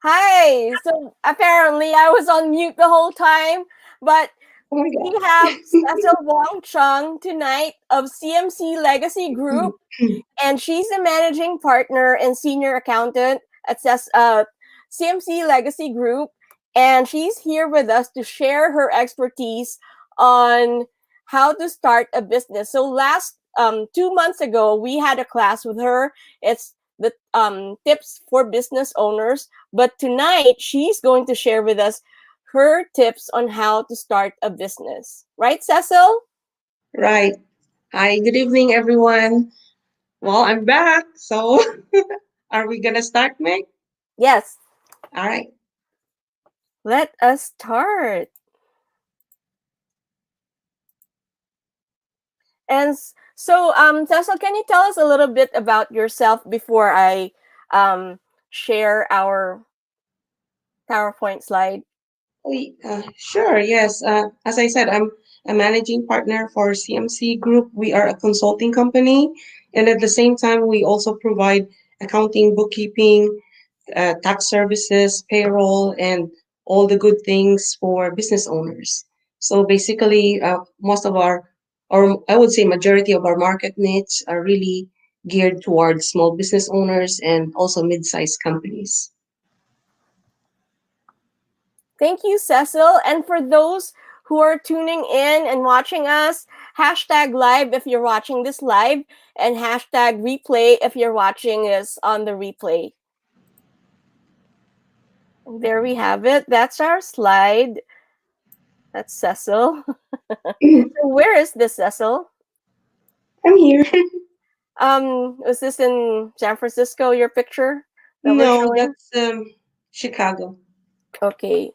Hi. So apparently I was on mute the whole time, but Oh my we God. have Cecil Wong Chung tonight of CMC Legacy Group, and she's the managing partner and senior accountant at CMC Legacy Group, and she's here with us to share her expertise on how to start a business. So last 2 months ago, we had a class with her. It's the tips for business owners. But tonight, she's going to share with us her tips on how to start a business. Right, Cecil? Right. Hi, good evening, everyone. Well, I'm back. So, are we gonna start, Meg? Yes, All right. let us start. And Cecil, can you tell us a little bit about yourself before I share our PowerPoint slide? Sure. Yes. As I said, I'm a managing partner for CMC Group. We are a consulting company, and at the same time, we also provide accounting, bookkeeping, tax services, payroll, and all the good things for business owners. So basically, most of our, or I would say majority of our market niche are really geared towards small business owners and also mid-sized companies. Thank you, Cecil. And for those who are tuning in and watching us, hashtag live if you're watching this live, and hashtag replay if you're watching this on the replay. And there we have it. That's our slide. That's Cecil. So where is this, Cecil? I'm here. Was this in San Francisco, your picture that we're No, showing? that's Chicago. Okay.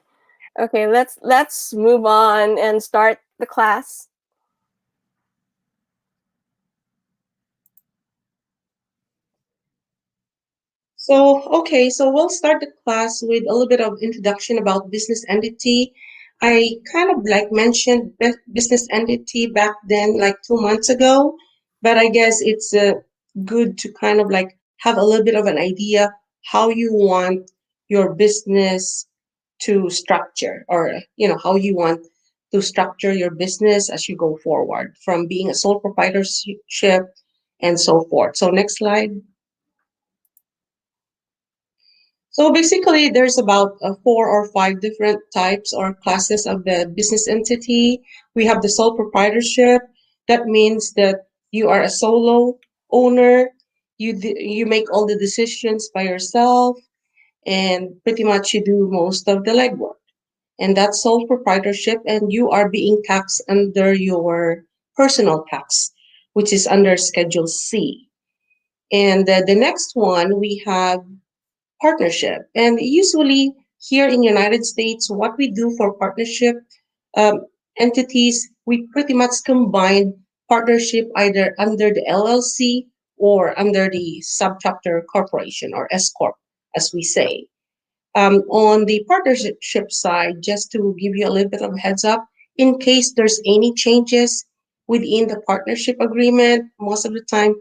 Okay, let's move on and start the class. So we'll start the class with a little bit of introduction about business entity. I kind of like mentioned business entity back then, like 2 months ago, but I guess it's good to kind of like have a little bit of an idea how you want your business to structure, or how you want to structure your business as you go forward from being a sole proprietorship and so forth. So next slide. So basically, there's about four or five different types or classes of the business entity. We have the sole proprietorship. That means that you are a solo owner. You make all the decisions by yourself, and pretty much you do most of the legwork. And that's sole proprietorship, and you are being taxed under your personal tax, which is under Schedule C. And the next one we have partnership. And usually here in United States, what we do for partnership um, entities, we pretty much combine partnership either under the LLC or under the subchapter corporation or S corp, as we say. On the partnership side, just to give you a little bit of a heads up, in case there's any changes within the partnership agreement, most of the time,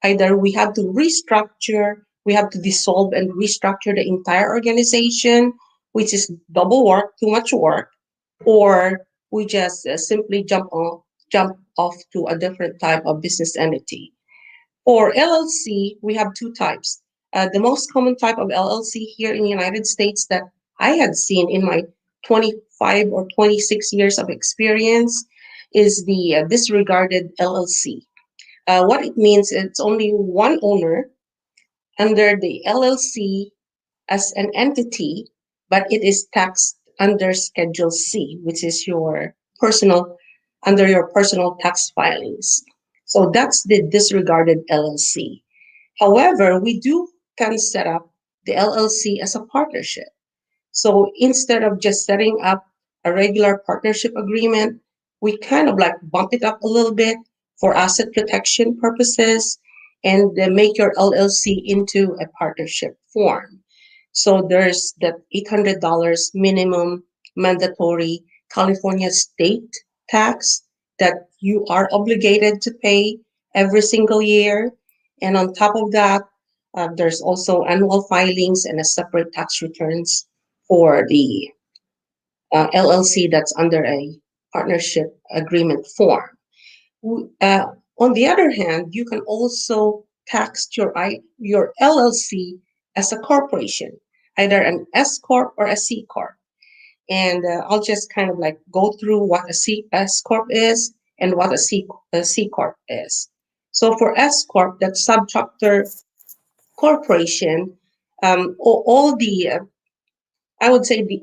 either we have to restructure, we have to dissolve and restructure the entire organization, which is double work, too much work, or we just simply jump off to a different type of business entity. For LLC, we have two types. The most common type of LLC here in the United States that I had seen in my 25 or 26 years of experience is the disregarded LLC. What it means, it's only one owner under the LLC as an entity, but it is taxed under Schedule C, which is your personal, under your personal tax filings. So that's the disregarded LLC. However, we do can set up the LLC as a partnership. So instead of just setting up a regular partnership agreement, we kind of like bump it up a little bit for asset protection purposes and then make your LLC into a partnership form. So there's that $800 minimum mandatory California state tax that you are obligated to pay every single year. And on top of that, there's also annual filings and a separate tax returns for the LLC that's under a partnership agreement form. On the other hand, you can also tax your LLC as a corporation, either an S corp or a C corp. And I'll just kind of like go through what a S corp is and what a C corp is. So for S corp, that subchapter corporation, all the I would say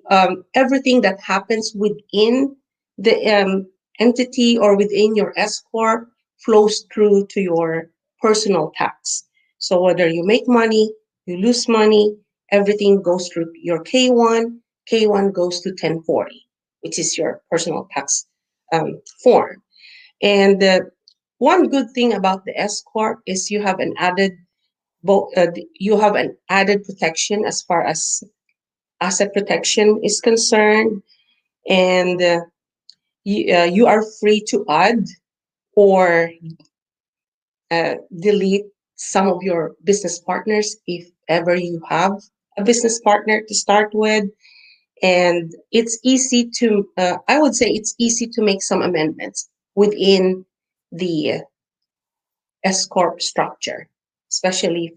everything that happens within the entity or within your S corp flows through to your personal tax. So whether you make money, you lose money, everything goes through your K1. K1 goes to 1040, which is your personal tax form. And one good thing about the S corp is you have an added protection as far as asset protection is concerned, and you are free to add or delete some of your business partners if ever you have a business partner to start with. And it's easy to, I would say it's easy to make some amendments within the S Corp structure, especially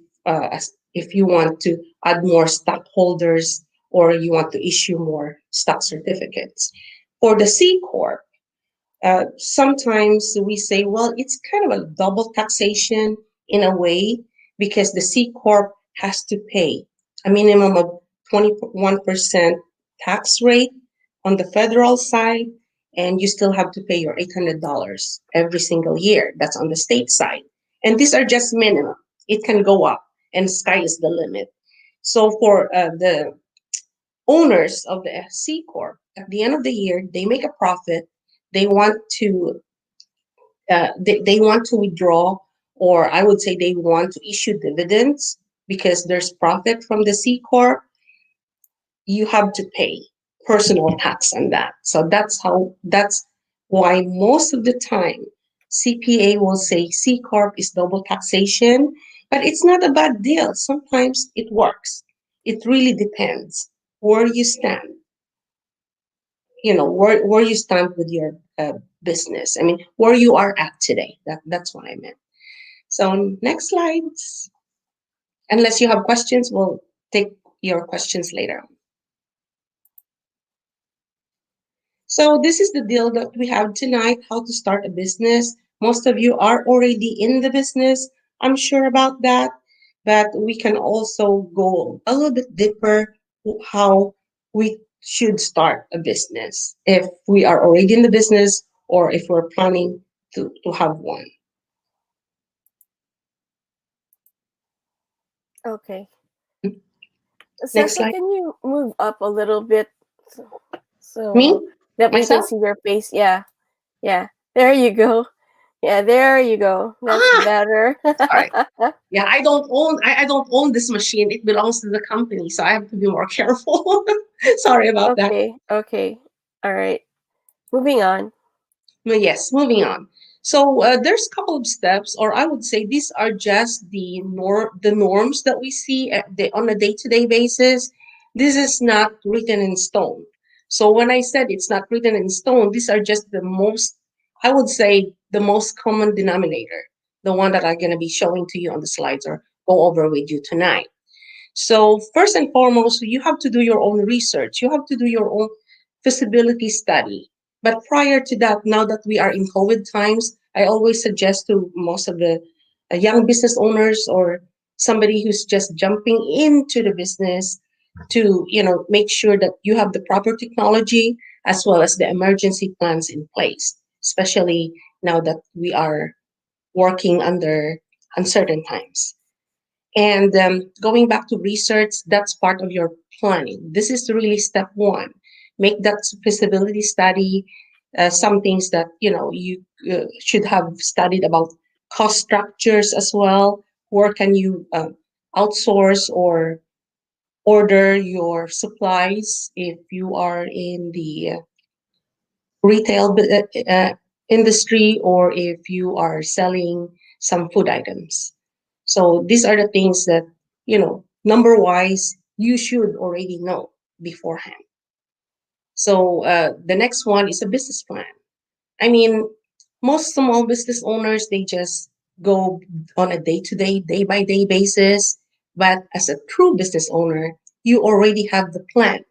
if you want to add more stockholders or you want to issue more stock certificates. For the C Corp, sometimes we say, well, it's kind of a double taxation in a way because the C Corp has to pay a minimum of 21% tax rate on the federal side, and you still have to pay your $800 every single year. That's on the state side. And these are just minimum. It can go up, and sky is the limit. So for the owners of the C Corp, at the end of the year, they make a profit. They want to they want to withdraw, or I would say they want to issue dividends because there's profit from the C Corp. You have to pay personal tax on that. So that's why most of the time CPA will say C Corp is double taxation, but it's not a bad deal. Sometimes it works. It really depends where you stand, where you stand with your business. I mean, where you are at today. That's what I meant. So next slides. Unless you have questions, we'll take your questions later. So this is the deal that we have tonight, how to start a business. Most of you are already in the business. I'm sure about that. But we can also go a little bit deeper how we should start a business if we are already in the business or if we're planning to have one. Okay. Next Cecil, slide. can you move up a little bit so Me? that we can Myself? see your face? Yeah. Yeah. There you go. Yeah, there you go. That's Ah, better. sorry. Yeah, I don't own this machine. It belongs to the company, so I have to be more careful. Sorry about that. Okay. Okay. All right. Moving on. But yes, moving on. So there's a couple of steps, or I would say these are just the norms that we see on a day-to-day basis. This is not written in stone. So when I said it's not written in stone, these are just I would say, the most common denominator, the one that I'm going to be showing to you on the slides or go over with you tonight. So first and foremost, you have to do your own research. You have to do your own feasibility study. But prior to that, now that we are in COVID times, I always suggest to most of the young business owners or somebody who's just jumping into the business to, make sure that you have the proper technology as well as the emergency plans in place, especially now that we are working under uncertain times. And going back to research, that's part of your planning. This is really step one. Make that feasibility study. Some things that you should have studied about cost structures as well. Where can you outsource or order your supplies if you are in the retail industry or if you are selling some food items. So these are the things that, number wise, you should already know beforehand. So the next one is a business plan. I mean, most small business owners, they just go on a day to day, day by day basis. But as a true business owner, you already have the plan.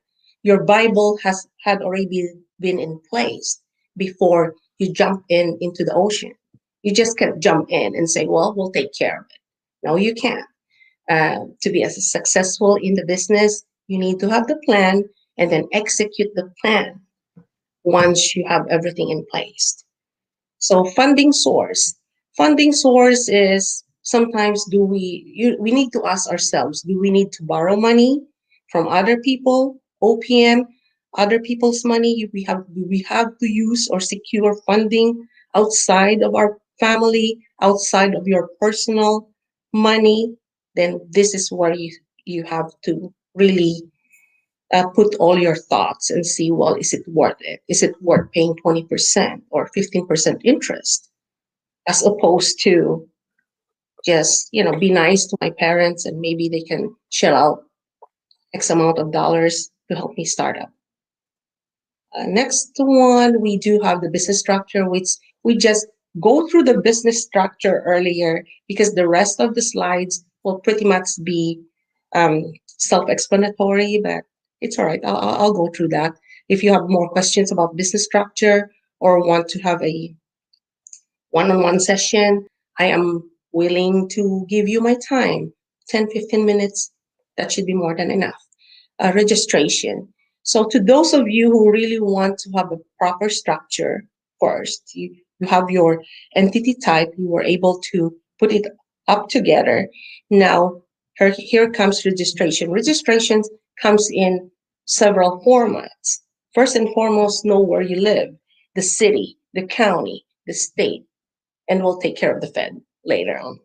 Your Bible had already been in place before you jump into the ocean. You just can't jump in and say, well, we'll take care of it. No, you can't. To be as successful in the business, you need to have the plan and then execute the plan once you have everything in place. So funding source. Funding source is sometimes we need to ask ourselves, do we need to borrow money from other people, OPM, other people's money? Do we have to use or secure funding outside of our family, outside of your personal money? Then this is where you have to really put all your thoughts and see, well, is it worth it? Is it worth paying 20% or 15% interest, as opposed to just, be nice to my parents and maybe they can shell out X amount of dollars to help me start up. Next one, we do have the business structure, which we just go through the business structure earlier because the rest of the slides will pretty much be self-explanatory, but it's all right. I'll go through that. If you have more questions about business structure or want to have a one-on-one session, I am willing to give you my time, 10, 15 minutes. That should be more than enough. Registration. So to those of you who really want to have a proper structure first, you have your entity type, you were able to put it up together. Now, here comes registration. Registration comes in several formats. First and foremost, know where you live, the city, the county, the state, and we'll take care of the Fed later on.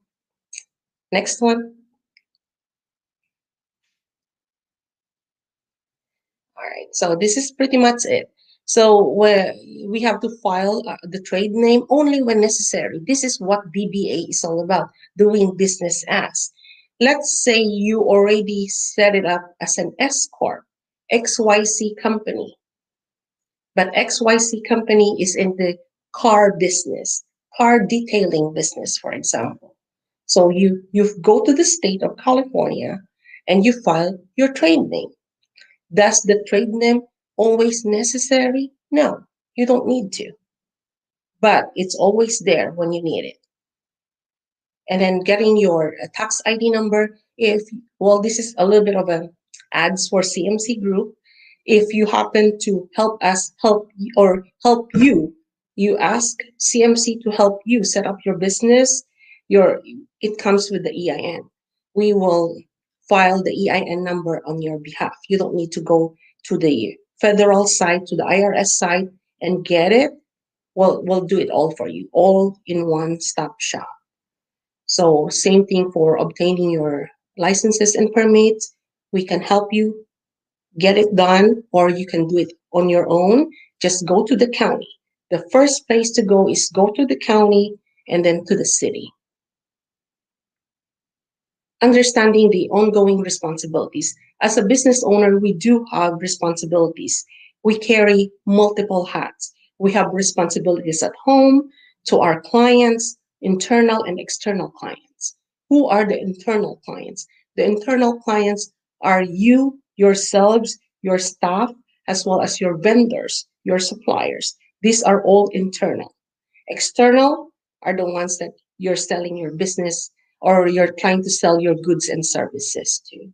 Next one. All right, so this is pretty much it. So we have to file the trade name only when necessary. This is what DBA is all about, doing business as. Let's say you already set it up as an S Corp, XYZ company, but XYZ company is in the car business, car detailing business, for example. So you go to the state of California and you file your trade name. Does the trade name always necessary? No, you don't need to, but it's always there when you need it. And then getting your tax ID number. If well, this is a little bit of a ads for CMC Group. If you happen to help you, you ask CMC to help you set up your business. It comes with the EIN. We will file the EIN number on your behalf. You don't need to go to the federal site, to the IRS site, and get it. We'll do it all for you, all in one stop shop. So same thing for obtaining your licenses and permits. We can help you get it done, or you can do it on your own. Just go to the county. The first place to go is go to the county and then to the city. Understanding the ongoing responsibilities. As a business owner, we do have responsibilities. We carry multiple hats. We have responsibilities at home, to our clients, internal and external clients. Who are the internal clients? The internal clients are you, yourselves, your staff, as well as your vendors, your suppliers. These are all internal. External are the ones that you're selling your business or you're trying to sell your goods and services to.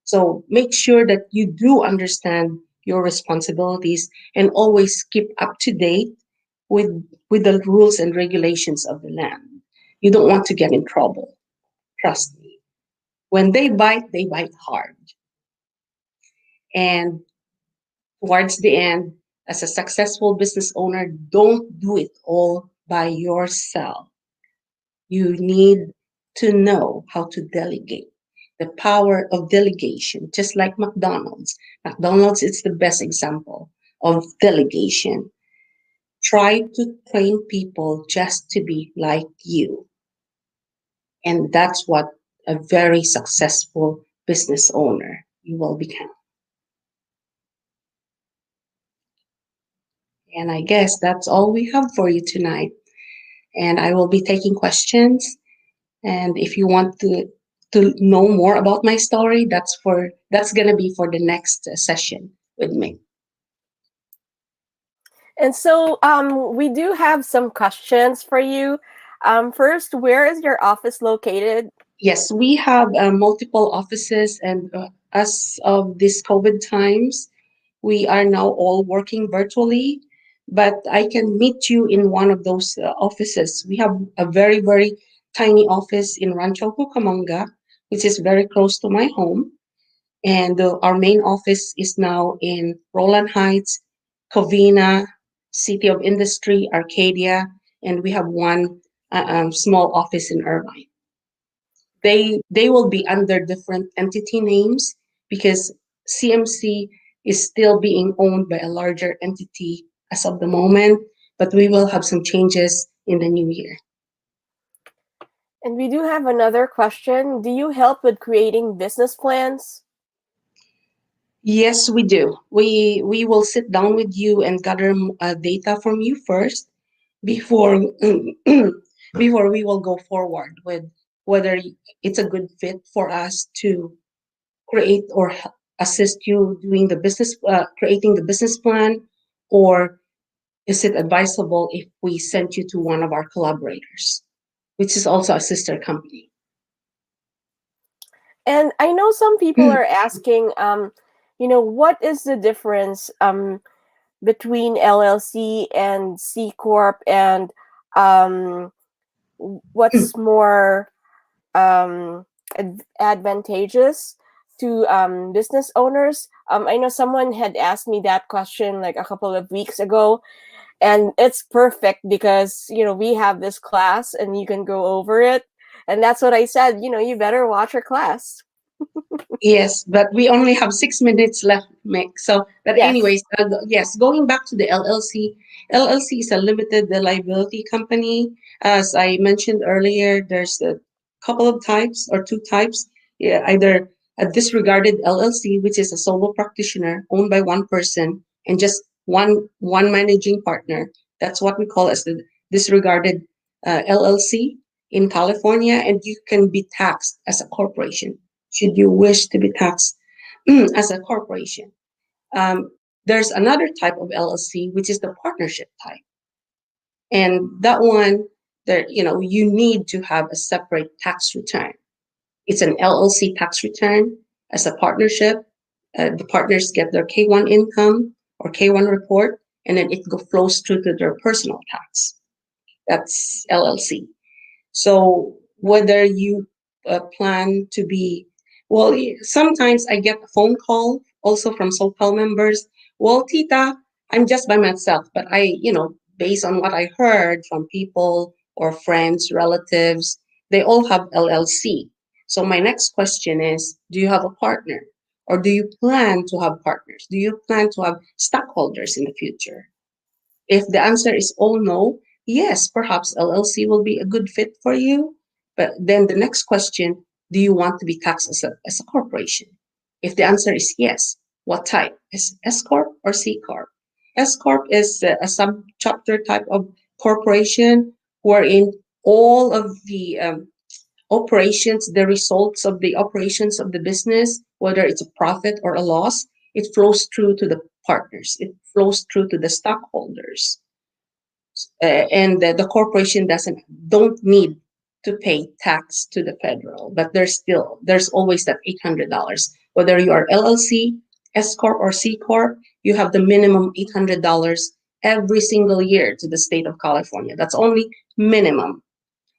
So make sure that you do understand your responsibilities and always keep up to date with, with the rules and regulations of the land. You don't want to get in trouble. Trust me. When they bite hard. And towards the end, as a successful business owner, don't do it all by yourself. You need to know how to delegate. The power of delegation, just like McDonald's. McDonald's is the best example of delegation. Try to train people just to be like you. And that's what a very successful business owner you will become. And I guess that's all we have for you tonight. And I will be taking questions. And if you want to know more about my story, that's gonna be for the next session with me. And so we do have some questions for you. First, where is your office located? Yes, we have multiple offices, and as of this COVID times, we are now all working virtually. But I can meet you in one of those offices. We have a very, very tiny office in Rancho Cucamonga, which is very close to my home. And our main office is now in Roland Heights, Covina, City of Industry, Arcadia, and we have one small office in Irvine. They will be under different entity names because CMC is still being owned by a larger entity as of the moment, but we will have some changes in the new year. And we do have another question. Do you help with creating business plans? Yes, we do. We will sit down with you and gather data from you first before before we will go forward with whether it's a good fit for us to create or assist you doing the business creating the business plan, or is it advisable if we send you to one of our collaborators, which is also a sister company. And I know some people are asking, what is the difference between LLC and C corp, and um, what's more advantageous to business owners? I know someone had asked me that question like a couple of weeks ago, and it's perfect because we have this class and you can go over it, and that's what I said. You better watch our class. Yes, but we only have 6 minutes left, Mick. So, but Yes. anyways, yes, going back to the LLC, LLC is a limited liability company. As I mentioned earlier, there's a couple of types or two types. Yeah, either a disregarded LLC, which is a solo practitioner owned by one person and just one managing partner. That's what we call as the disregarded LLC in California, and you can be taxed as a corporation should you wish to be taxed as a corporation. Um, there's another type of LLC, which is the partnership type. And that one, there, you need to have a separate tax return. It's an LLC tax return as a partnership. The partners get their K1 income or K1 report, and then it flows through to their personal tax. That's LLC. So whether you plan to be, well, sometimes I get a phone call also from SoCal members. Well, Tita, I'm just by myself, but based on what I heard from people or friends, relatives, they all have LLC. So my next question is, do you have a partner? Or do you plan to have partners? Do you plan to have stockholders in the future? If the answer is all no, yes, perhaps LLC will be a good fit for you. But then the next question, do you want to be taxed as a corporation? If the answer is yes, what type? Is S Corp or C Corp? S Corp is a subchapter type of corporation wherein all of the operations, the results of the operations of the business, whether it's a profit or a loss, it flows through to the partners. It flows through to the stockholders, and the corporation don't need to pay tax to the federal. But there's always that $800. Whether you are LLC, S corp, or C corp, you have the minimum $800 every single year to the state of California. That's only minimum.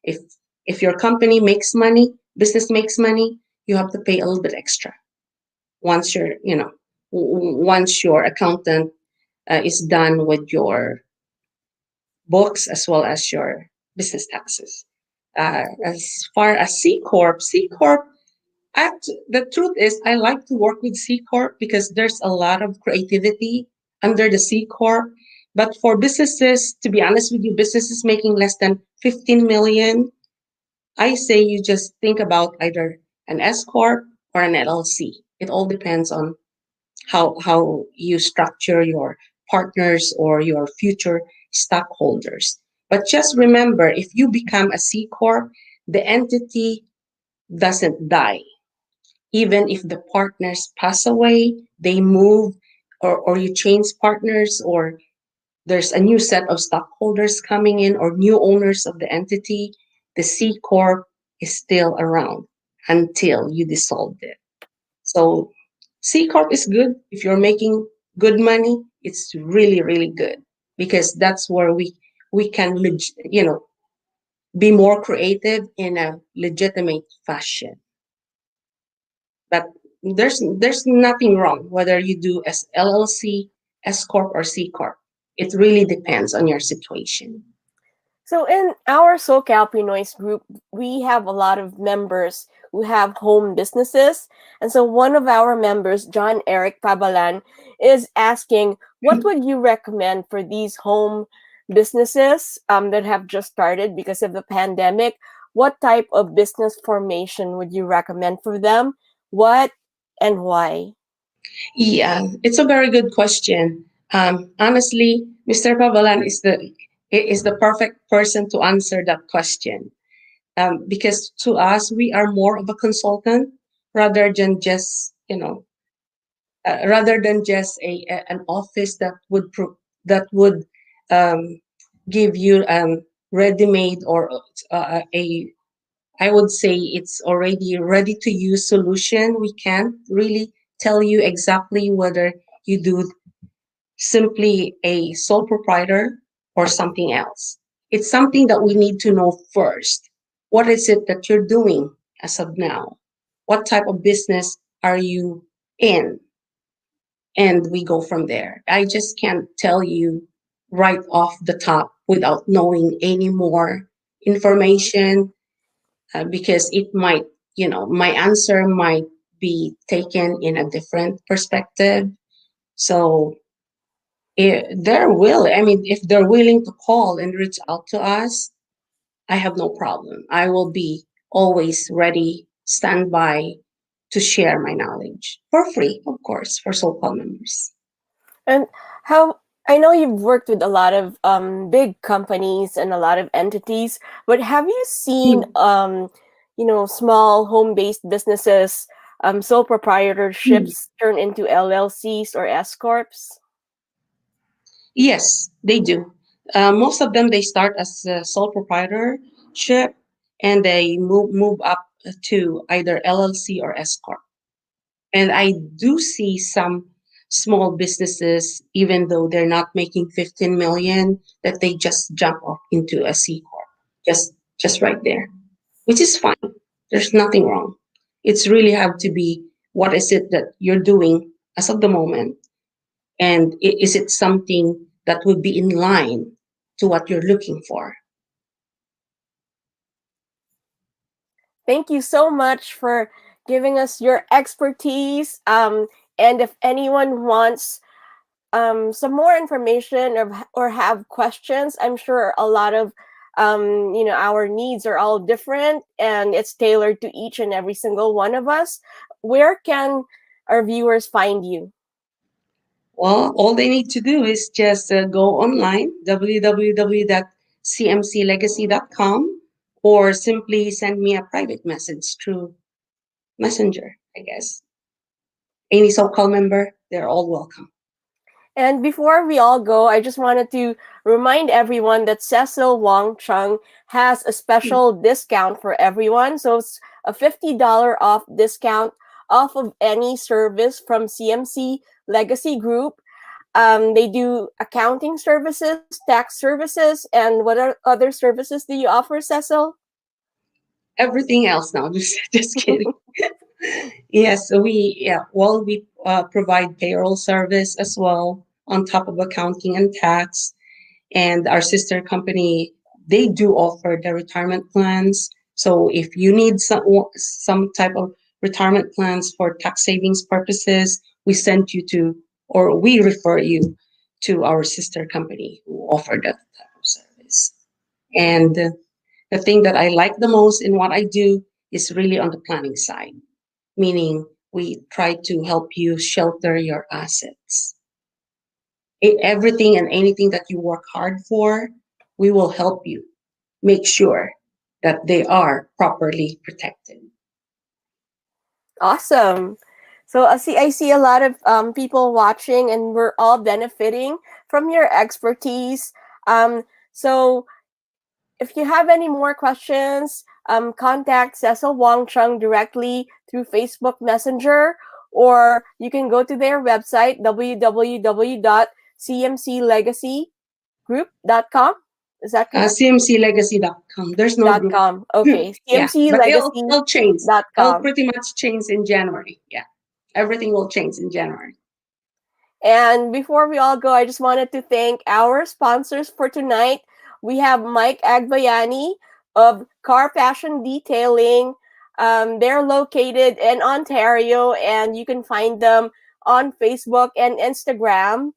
If if your company makes money, business makes money, you have to pay a little bit extra once once your accountant is done with your books as well as your business taxes. As far as C Corp, the truth is I like to work with C Corp because there's a lot of creativity under the C Corp. But for businesses, to be honest with you, businesses making less than 15 million, I say you just think about either an S Corp or an LLC. It all depends on how you structure your partners or your future stockholders. But just remember, if you become a C Corp, the entity doesn't die. Even if the partners pass away, they move, or you change partners, or there's a new set of stockholders coming in or new owners of the entity, the C Corp is still around until you dissolve it. So C Corp is good. If you're making good money, it's really, really good because that's where we can, be more creative in a legitimate fashion. But there's nothing wrong whether you do as LLC, S corp, or C corp. It really depends on your situation. So in our SoCal Pinoys group, we have a lot of members who have home businesses. And so one of our members, John Eric Pabalan, is asking, what would you recommend for these home businesses that have just started because of the pandemic? What type of business formation would you recommend for them? What and why? Yeah, it's a very good question. Honestly, Mr. Pavalan is the perfect person to answer that question. Because to us, we are more of a consultant rather than just rather than just an office that that would um, give you ready-made or a I would say it's already ready to use solution. We can't really tell you exactly whether you do simply a sole proprietor or something else. It's something that we need to know first. What is it that you're doing as of now? What type of business are you in? And we go from there. I just can't tell you right off the top without knowing any more information because it might, my answer might be taken in a different perspective. So I mean, if they're willing to call and reach out to us, I have no problem. I will be always ready, stand by to share my knowledge for free, of course, for so-called members. And how I know you've worked with a lot of big companies and a lot of entities, but have you seen Mm, small home-based businesses, sole mm. proprietorships turn into LLCs or S corps? Yes, they do. Most of them they start as a sole proprietorship and they move up to either LLC or S corp. And I do see some small businesses, even though they're not making 15 million, that they just jump off into a C corp, just right there, which is fine. There's nothing wrong. It's really have to be what is it that you're doing as of the moment, and is it something that would be in line to what you're looking for? Thank you so much for giving us your expertise. And if anyone wants some more information or have questions, I'm sure a lot of our needs are all different and it's tailored to each and every single one of us. Where can our viewers find you? Well, all they need to do is just go online, www.cmclegacy.com, or simply send me a private message through Messenger, I guess. Any so-called member, they're all welcome. And before we all go, I just wanted to remind everyone that Cecil Wong Chung has a special discount for everyone. So it's a $50 off discount off of any service from CMC Legacy Group. They do accounting services, tax services, and what are other services do you offer, Cecil? Everything else now, just kidding. Yes, so we provide payroll service as well on top of accounting and tax. And our sister company, they do offer the retirement plans. So if you need some type of retirement plans for tax savings purposes, we send you to, or we refer you to our sister company who offer that type of service. And the thing that I like the most in what I do is really on the planning side, meaning we try to help you shelter your assets. Everything and anything that you work hard for, we will help you make sure that they are properly protected. Awesome. So I see a lot of people watching, and we're all benefiting from your expertise. So if you have any more questions, contact Cecil Wong Chung directly through Facebook Messenger, or you can go to their website, www.cmclegacygroup.com. Is that correct? cmclegacy.com. There's no Dot group. com. Okay. Yeah, but cmclegacy it'll change. dot It'll com. pretty much change in January. Yeah, everything will change in January. And before we all go, I just wanted to thank our sponsors for tonight. We have Mike Agbayani of Car Fashion Detailing. They're located in Ontario, and you can find them on Facebook and Instagram.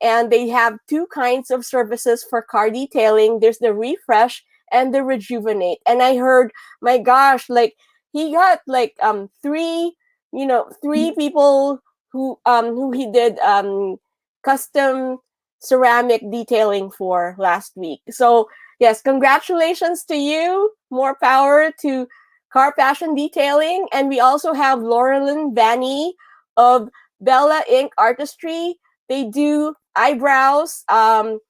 And they have two kinds of services for car detailing. There's the refresh and the rejuvenate. And I heard, my gosh, like he got like three people who he did custom ceramic detailing for last week. So yes, congratulations to you. More power to Car Fashion Detailing. And we also have Laurelyn Vanny of Bella Ink Artistry. They do eyebrows, and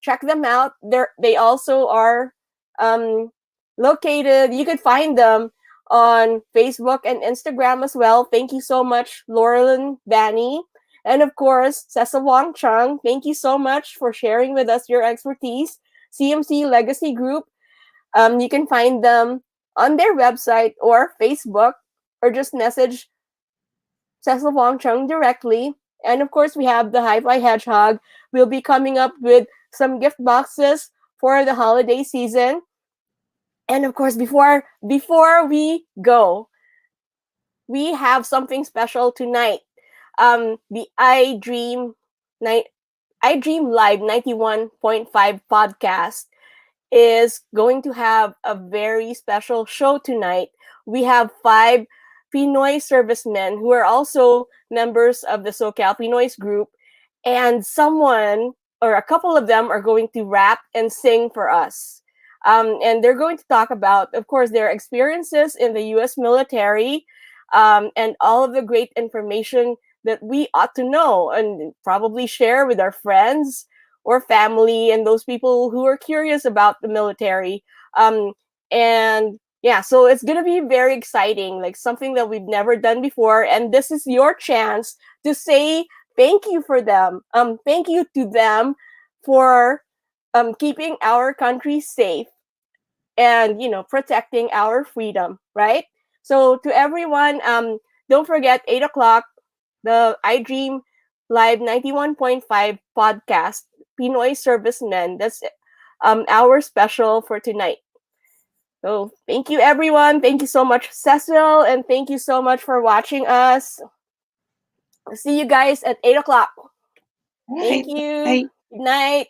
check them out. They also are um, located. You could find them on Facebook and Instagram as well. Thank you so much, Laurelyn Vanny. And of course, Cecil Wong Chung, thank you so much for sharing with us your expertise. CMC Legacy Group, you can find them on their website or Facebook, or just message Cecil Wong Chung directly. And of course, we have the Hi-Fi Hedgehog. We'll be coming up with some gift boxes for the holiday season. And of course, before we go, we have something special tonight. The I Dream Live 91.5 podcast is going to have a very special show tonight. We have 5 Pinoy servicemen who are also members of the SoCal Pinoys group, and someone or a couple of them are going to rap and sing for us. And they're going to talk about, of course, their experiences in the U.S. military, and all of the great information that we ought to know and probably share with our friends or family and those people who are curious about the military. And yeah, so it's going to be very exciting, like something that we've never done before. And this is your chance to say thank you for them. Thank you to them for keeping our country safe and, protecting our freedom, right? So to everyone, don't forget 8 o'clock, the I Dream Live 91.5 podcast, Pinoy Servicemen. That's our special for tonight. So thank you, everyone. Thank you so much, Cecil, and thank you so much for watching us. See you guys at 8 o'clock. All Thank right. you. Bye. Good night.